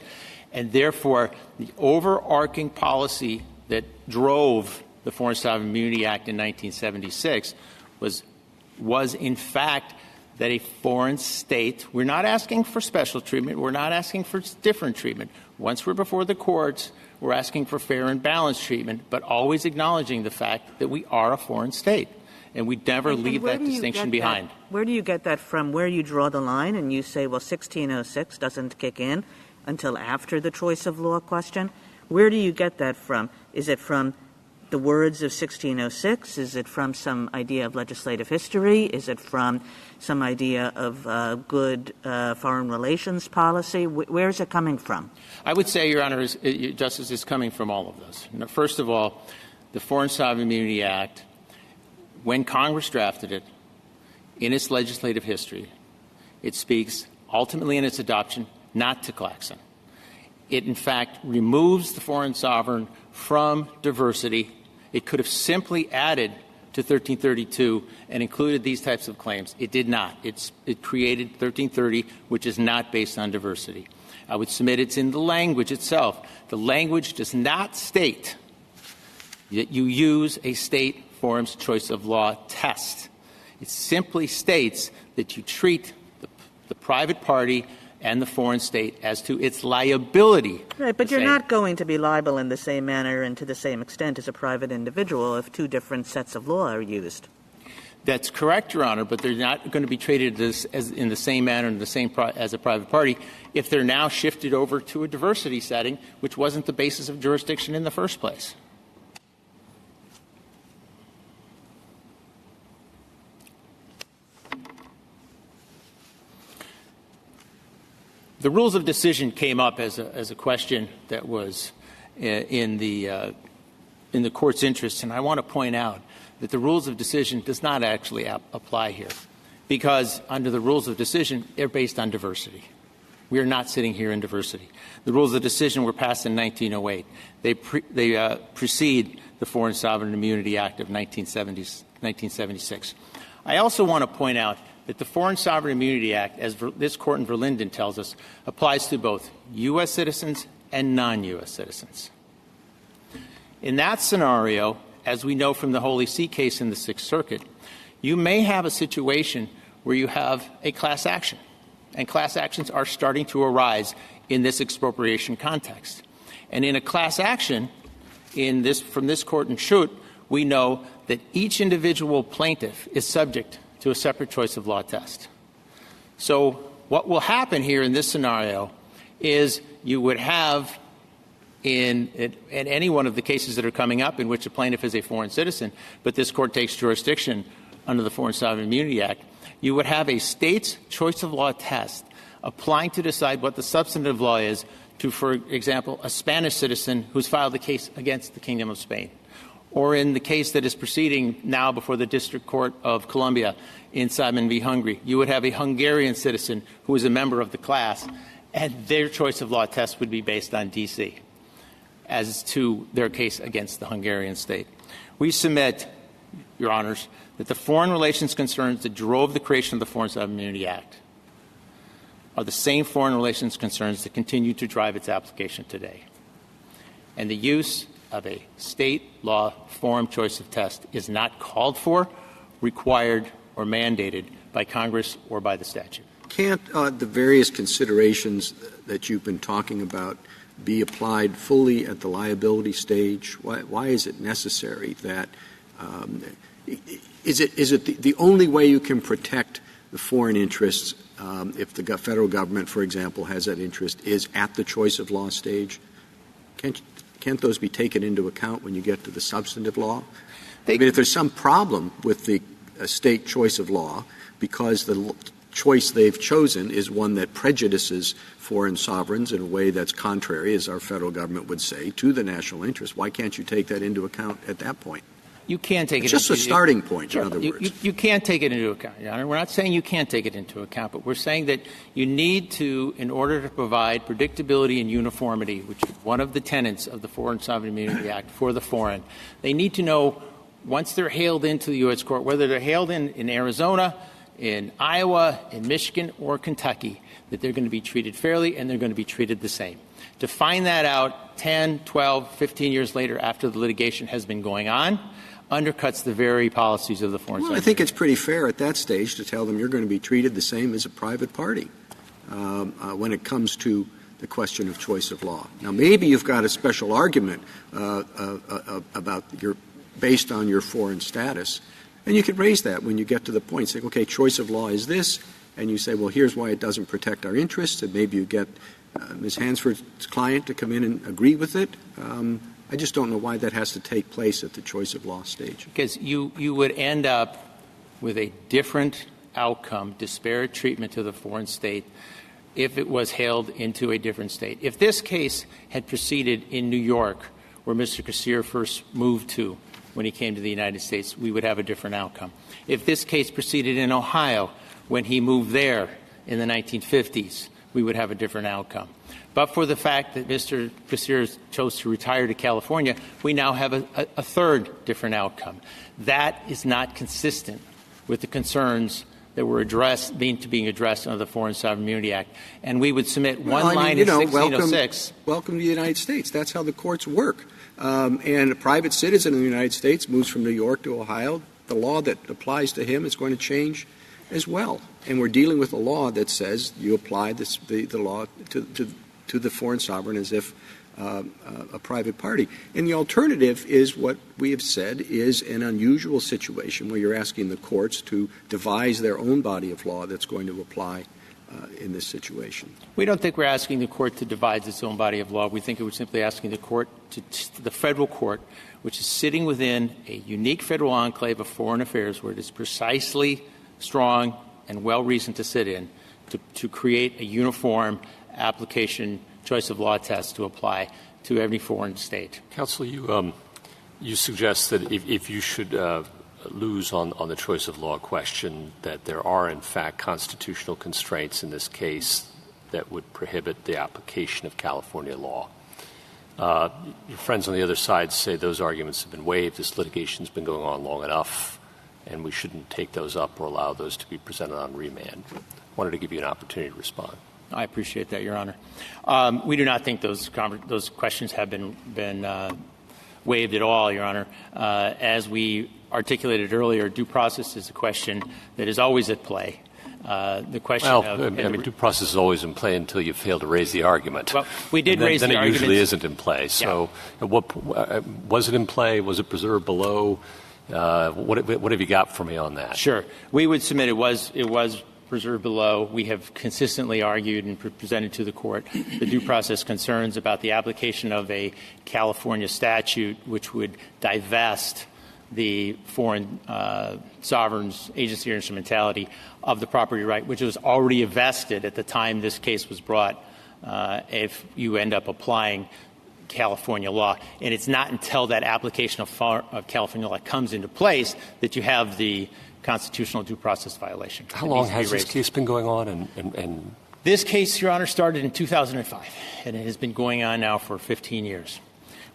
And therefore, the overarching policy that drove the Foreign Sovereign Immunity Act in 1976 was in fact that a foreign state — we're not asking for special treatment, we're not asking for different treatment. Once we're before the courts, we're asking for fair and balanced treatment, but always acknowledging the fact that we are a foreign state. And we never leave that distinction behind. Where do you get that from? Where you draw the line and you say, well, 1606 doesn't kick in until after the choice of law question? Where do you get that from? Is it from the words of 1606? Is it from some idea of legislative history? Is it from some idea of good foreign relations policy? Where is it coming from? I would say, Your Honor, Justice, is coming from all of those. First of all, the Foreign Sovereign Immunity Act, when Congress drafted it, in its legislative history, it speaks ultimately in its adoption not to Claxon. It, in fact, removes the foreign sovereign from diversity. It could have simply added to 1332 and included these types of claims. It did not. It created 1330, which is not based on diversity. I would submit it's in the language itself. The language does not state that you use a state forum's choice of law test. It simply states that you treat the private party and the foreign state as to its liability. Right, but you're not going to be liable in the same manner and to the same extent as a private individual if two different sets of law are used. That's correct, Your Honor, but they're not going to be treated as in the same manner and the same as a private party if they're now shifted over to a diversity setting, which wasn't the basis of jurisdiction in the first place. The rules of decision came up as a question that was in the court's interest, and I want to point out that the rules of decision does not actually apply here, because under the rules of decision, they're based on diversity. We are not sitting here in diversity. The rules of decision were passed in 1908. They precede the Foreign Sovereign Immunity Act of 1976. I also want to point out that the Foreign Sovereign Immunity Act, as this court in Verlinden tells us, applies to both U.S. citizens and non-U.S. citizens. In that scenario, as we know from the Holy See case in the Sixth Circuit, you may have a situation where you have a class action, and class actions are starting to arise in this expropriation context. And in a class action, from this court in Schutt, we know that each individual plaintiff is subject to a separate choice of law test. So what will happen here in this scenario is you would have in any one of the cases that are coming up in which a plaintiff is a foreign citizen, but this court takes jurisdiction under the Foreign Sovereign Immunity Act, you would have a state's choice of law test applying to decide what the substantive law is to, for example, a Spanish citizen who's filed a case against the Kingdom of Spain. Or in the case that is proceeding now before the District Court of Columbia in Simon v. Hungary, you would have a Hungarian citizen who is a member of the class, and their choice of law test would be based on D.C. as to their case against the Hungarian state. We submit, Your Honors, that the foreign relations concerns that drove the creation of the Foreign Sovereign Immunity Act are the same foreign relations concerns that continue to drive its application today. And the use of a state law forum choice of test is not called for, required, or mandated by Congress or by the statute. Can't the various considerations that you've been talking about be applied fully at the liability stage? Why is it necessary that is it the only way you can protect the foreign interests if the federal government, for example, has that interest, is at the choice of law stage? Can't those be taken into account when you get to the substantive law? I mean, if there's some problem with the state choice of law because the choice they've chosen is one that prejudices foreign sovereigns in a way that's contrary, as our federal government would say, to the national interest. Why can't you take that into account at that point? You can take it's it just a starting point, sure, in other words. You can take it into account, Your Honor. We're not saying you can't take it into account, but we're saying that you need to, in order to provide predictability and uniformity, which is one of the tenets of the Foreign Sovereign Immunity Act for the foreign, they need to know once they're hailed into the U.S. court, whether they're hailed in Arizona, in Iowa, in Michigan, or Kentucky, that they're going to be treated fairly and they're going to be treated the same. To find that out 10, 12, 15 years later after the litigation has been going on undercuts the very policies of the Foreign Sovereign. I think it's pretty fair at that stage to tell them you're going to be treated the same as a private party when it comes to the question of choice of law. Now, maybe you've got a special argument about based on your foreign status, and you could raise that when you get to the point. Say, okay, choice of law is this, and you say, well, here's why it doesn't protect our interests, and maybe you get Ms. Hansford's client to come in and agree with it. I just don't know why that has to take place at the choice of law stage. Because you would end up with a different outcome, disparate treatment to the foreign state, if it was hailed into a different state. If this case had proceeded in New York, where Mr. Cassirer first moved to when he came to the United States, we would have a different outcome. If this case proceeded in Ohio, when he moved there in the 1950s, we would have a different outcome. But for the fact that Mr. Cassirer chose to retire to California, we now have a third different outcome. That is not consistent with the concerns that were being addressed under the Foreign Sovereign Immunity Act. And we would submit one line in 1606. Welcome to the United States. That's how the courts work. And a private citizen in the United States moves from New York to Ohio. The law that applies to him is going to change as well. And we're dealing with a law that says you apply the law to the foreign sovereign as if a private party. And the alternative is what we have said is an unusual situation where you're asking the courts to devise their own body of law that's going to apply in this situation. We don't think we're asking the court to devise its own body of law. We think we're simply asking the court, the federal court, which is sitting within a unique federal enclave of foreign affairs where it is precisely strong and well-reasoned to sit in, to create a uniform application choice of law test to apply to every foreign state. Counsel, you suggest that if you should lose on the choice of law question, that there are, in fact, constitutional constraints in this case that would prohibit the application of California law. Your friends on the other side say those arguments have been waived. This litigation's been going on long enough, and we shouldn't take those up or allow those to be presented on remand. I wanted to give you an opportunity to respond. I appreciate that, Your Honor. We do not think those questions have been waived at all, Your Honor. As we articulated earlier, due process is a question that is always at play. The question due process is always in play until you fail to raise the argument. Well, we did raise the argument. Then it usually isn't in play. So was it in play? Was it preserved below? What have you got for me on that? Sure. We would submit it was preserved below. We have consistently argued and presented to the court the due process concerns about the application of a California statute which would divest the foreign sovereign's agency or instrumentality of the property right, which was already vested at the time this case was brought, if you end up applying California law. And it's not until that application of California law comes into place that you have the constitutional due process violation. How long has this case been going on? And This case, Your Honor, started in 2005, and it has been going on now for 15 years,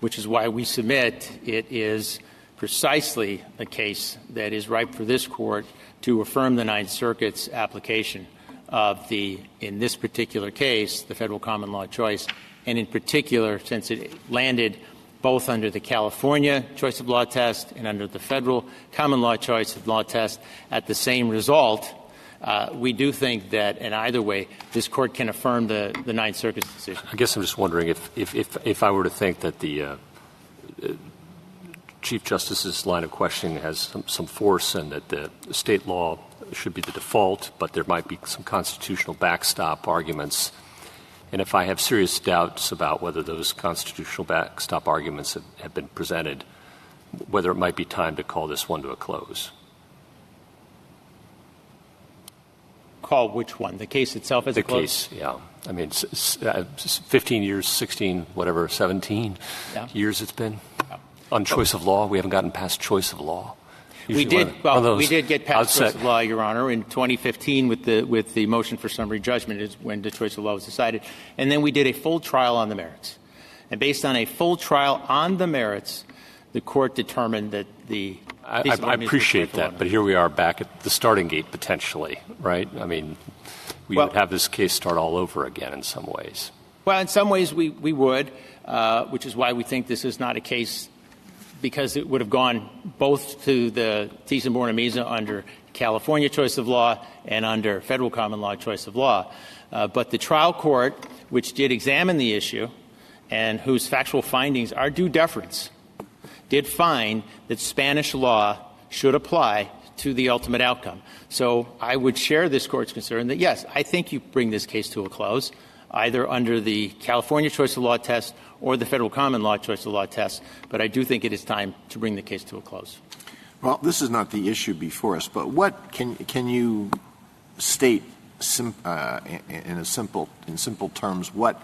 which is why we submit it is precisely a case that is ripe for this court to affirm the Ninth Circuit's application of in this particular case, the federal common law choice, and in particular, since it landed both under the California choice of law test and under the federal common law choice of law test at the same result, we do think that in either way, this court can affirm the Ninth Circuit's decision. I guess I'm just wondering if I were to think that the Chief Justice's line of questioning has some force and that the state law should be the default, but there might be some constitutional backstop arguments. And if I have serious doubts about whether those constitutional backstop arguments have been presented, whether it might be time to call this one to a close. recall which one. The case itself as the a close? Case, yeah. I mean, 15 years, 16, whatever, 17 years it's been. Yeah. On choice of law, we haven't gotten past choice of law. We did get past choice of law, Your Honor, in 2015 with the motion for summary judgment is when the choice of law was decided. And then we did a full trial on the merits. And based on a full trial on the merits, the court determined that I appreciate that, but here we are back at the starting gate potentially, right? I mean, we would have this case start all over again in some ways. Well, in some ways we would, which is why we think this is not a case because it would have gone both to the Thyssen-Bornemisza under California choice of law and under federal common law choice of law. But the trial court, which did examine the issue and whose factual findings are due deference, did find that Spanish law should apply to the ultimate outcome. So I would share this court's concern that, yes, I think you bring this case to a close, either under the California choice of law test or the federal common law choice of law test, but I do think it is time to bring the case to a close. Well, this is not the issue before us, but what can you state in simple terms what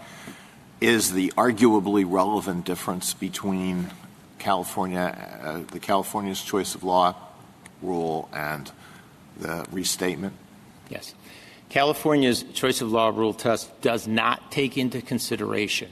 is the arguably relevant difference between the California's choice of law rule and the restatement? Yes. California's choice of law rule test does not take into consideration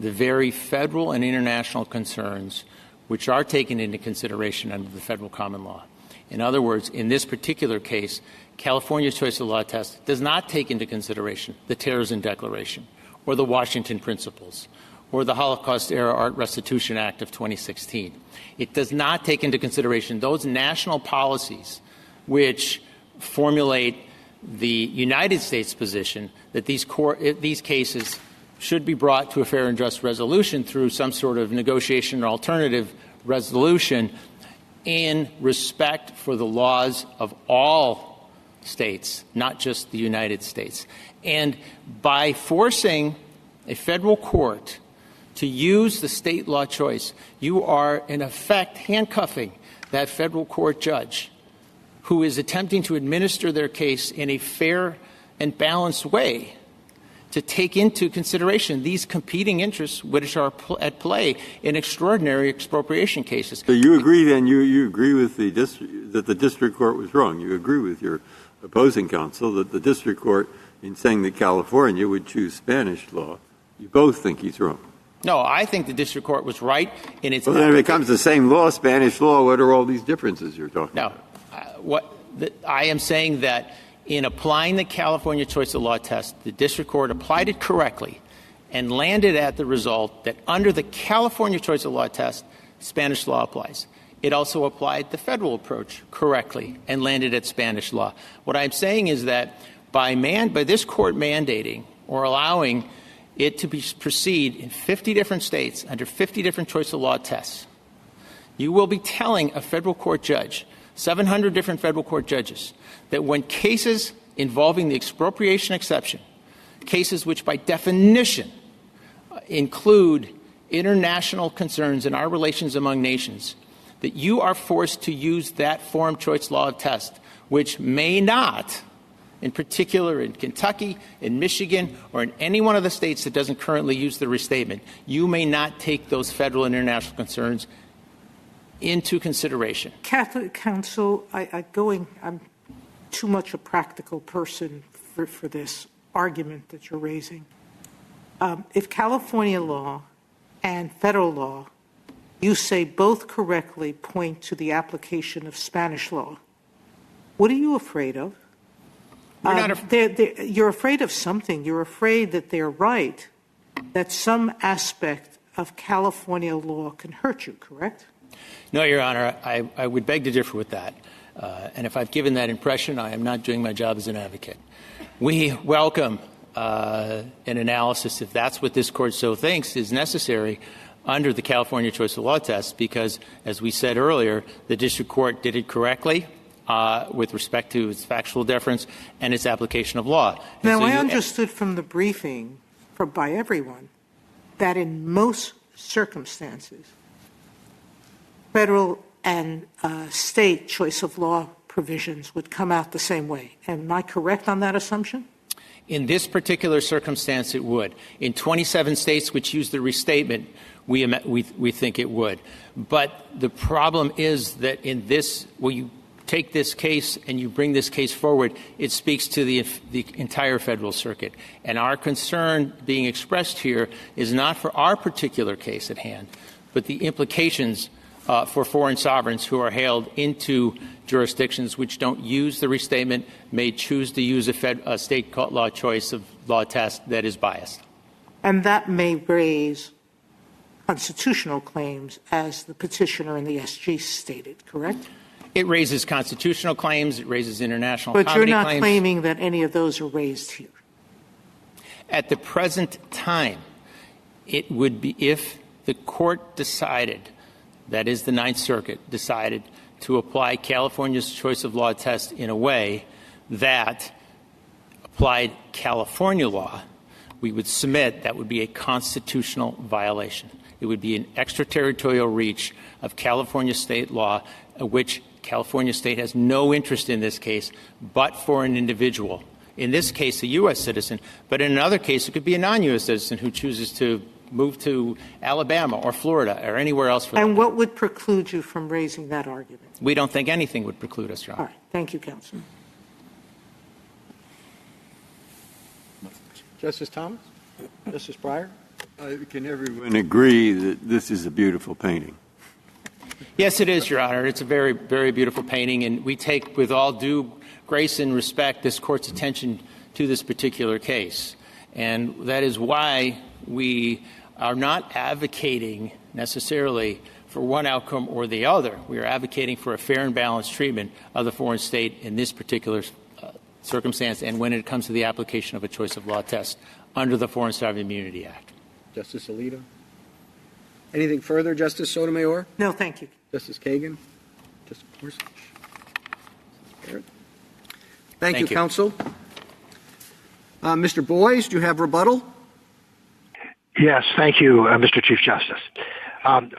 the very federal and international concerns which are taken into consideration under the federal common law. In other words, in this particular case, California's choice of law test does not take into consideration the Terrorism Declaration or the Washington Principles or the Holocaust-era Art Restitution Act of 2016. It does not take into consideration those national policies which formulate the United States position that these cases should be brought to a fair and just resolution through some sort of negotiation or alternative resolution in respect for the laws of all states, not just the United States. And by forcing a federal court to use the state law choice, you are, in effect, handcuffing that federal court judge who is attempting to administer their case in a fair and balanced way to take into consideration these competing interests which are at play in extraordinary expropriation cases. So you agree then, you agree with that the district court was wrong. You agree with your opposing counsel that the district court, in saying that California would choose Spanish law, you both think he's wrong. No, I think the district court was right in its... Well, then if it becomes the same law, Spanish law, what are all these differences you're talking about? I am saying that in applying the California choice of law test, the district court applied it correctly and landed at the result that under the California choice of law test, Spanish law applies. It also applied the federal approach correctly and landed at Spanish law. What I'm saying is that by this court mandating or allowing it to proceed in 50 different states under 50 different choice of law tests, you will be telling a federal court judge, 700 different federal court judges, that when cases involving the expropriation exception, cases which by definition include international concerns in our relations among nations, that you are forced to use that forum choice law test, which may not, in particular in Kentucky, in Michigan, or in any one of the states that doesn't currently use the restatement, you may not take those federal and international concerns into consideration. Catholic counsel, I'm too much a practical person for this argument that you're raising. If California law and federal law, you say both correctly point to the application of Spanish law, what are you afraid of? You're afraid of something. You're afraid that they're right, that some aspect of California law can hurt you, correct? No, Your Honor, I would beg to differ with that. And if I've given that impression, I am not doing my job as an advocate. We welcome an analysis, if that's what this court so thinks is necessary, under the California choice of law test, because, as we said earlier, the district court did it correctly with respect to its factual deference and its application of law. Now, I understood from the briefing by everyone that in most circumstances, federal and state choice of law provisions would come out the same way. Am I correct on that assumption? In this particular circumstance, it would. In 27 states which use the restatement, we think it would. But the problem is that in this, when you take this case and you bring this case forward, it speaks to the entire federal circuit. And our concern being expressed here is not for our particular case at hand, but the implications for foreign sovereigns who are hailed into jurisdictions which don't use the restatement may choose to use a state law choice of law test that is biased. And that may raise constitutional claims, as the petitioner in the SG stated, correct? It raises constitutional claims. It raises international but comedy claims. But you're not claiming that any of those are raised here? At the present time, it would be if the court decided, that is the Ninth Circuit, decided to apply California's choice of law test in a way that applied California law, we would submit that would be a constitutional violation. It would be an extraterritorial reach of California state law, which California state has no interest in this case, but for an individual. In this case, a U.S. citizen, but in another case, it could be a non-U.S. citizen who chooses to move to Alabama or Florida or anywhere else. And what would preclude you from raising that argument? We don't think anything would preclude us, Your Honor. All right. Thank you, Counsel. Justice Thomas? Justice Breyer? Can everyone agree that this is a beautiful painting? Yes, it is, Your Honor. It's a very, very beautiful painting, and we take with all due grace and respect this Court's attention to this particular case. And that is why we are not advocating necessarily for one outcome or the other. We are advocating for a fair and balanced treatment of the foreign state in this particular circumstance and when it comes to the application of a choice of law test under the Foreign Sovereign Immunity Act. Justice Alito? Anything further, Justice Sotomayor? No, thank you. Justice Kagan? Justice Gorsuch? Thank you, counsel. Mr. Boies, do you have rebuttal? Yes, thank you, Mr. Chief Justice.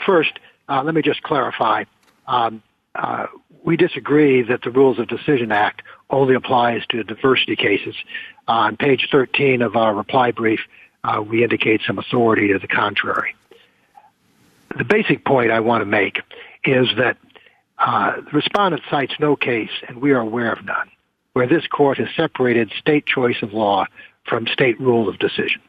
First, let me just clarify. We disagree that the Rules of Decision Act only applies to diversity cases. On page 13 of our reply brief, we indicate some authority to the contrary. The basic point I want to make is that the respondent cites no case, and we are aware of none, where this court has separated state choice of law from state rule of decision.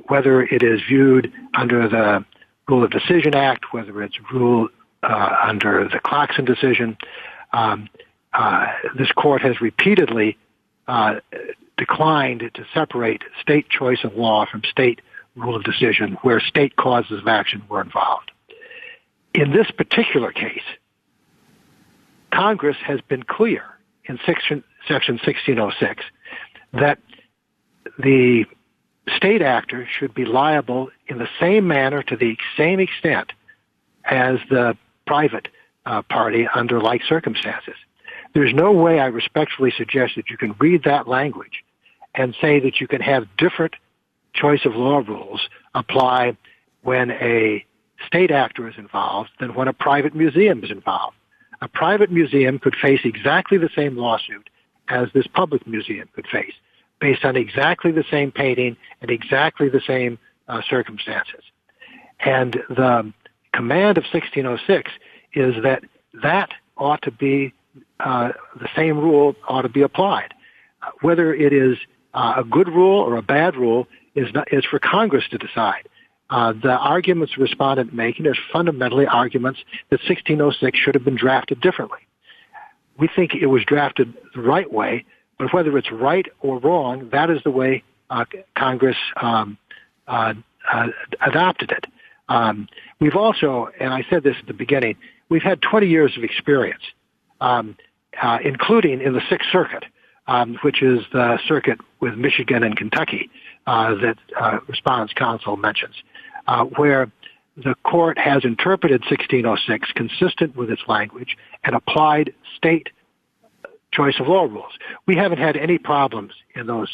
Whether it is viewed under the Rule of Decision Act, whether it's ruled under the Clarkson decision, this court has repeatedly declined to separate state choice of law from state rule of decision where state causes of action were involved. In this particular case, Congress has been clear in Section 1606 that the state actor should be liable in the same manner to the same extent as the private party under like circumstances. There's no way I respectfully suggest that you can read that language and say that you can have different choice of law rules apply when a state actor is involved than when a private museum is involved. A private museum could face exactly the same lawsuit as this public museum could face, based on exactly the same painting and exactly the same circumstances. And the command of 1606 is that ought to be, the same rule ought to be applied. Whether it is a good rule or a bad rule is for Congress to decide. The arguments the respondent making are fundamentally arguments that 1606 should have been drafted differently. We think it was drafted the right way, but whether it's right or wrong, that is the way Congress adopted it. We've also, and I said this at the beginning, we've had 20 years of experience, including in the Sixth Circuit, which is the circuit with Michigan and Kentucky that Respondents' Counsel mentions, where the court has interpreted 1606 consistent with its language and applied state choice of law rules. We haven't had any problems in those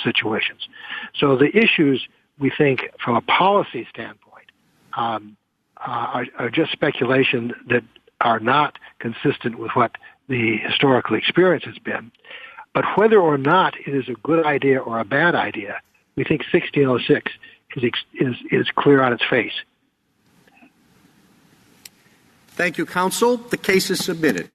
situations. So the issues, we think, from a policy standpoint, are just speculation that are not consistent with what the historical experience has been. But whether or not it is a good idea or a bad idea, we think 1606 is clear on its face. Thank you, counsel. The case is submitted.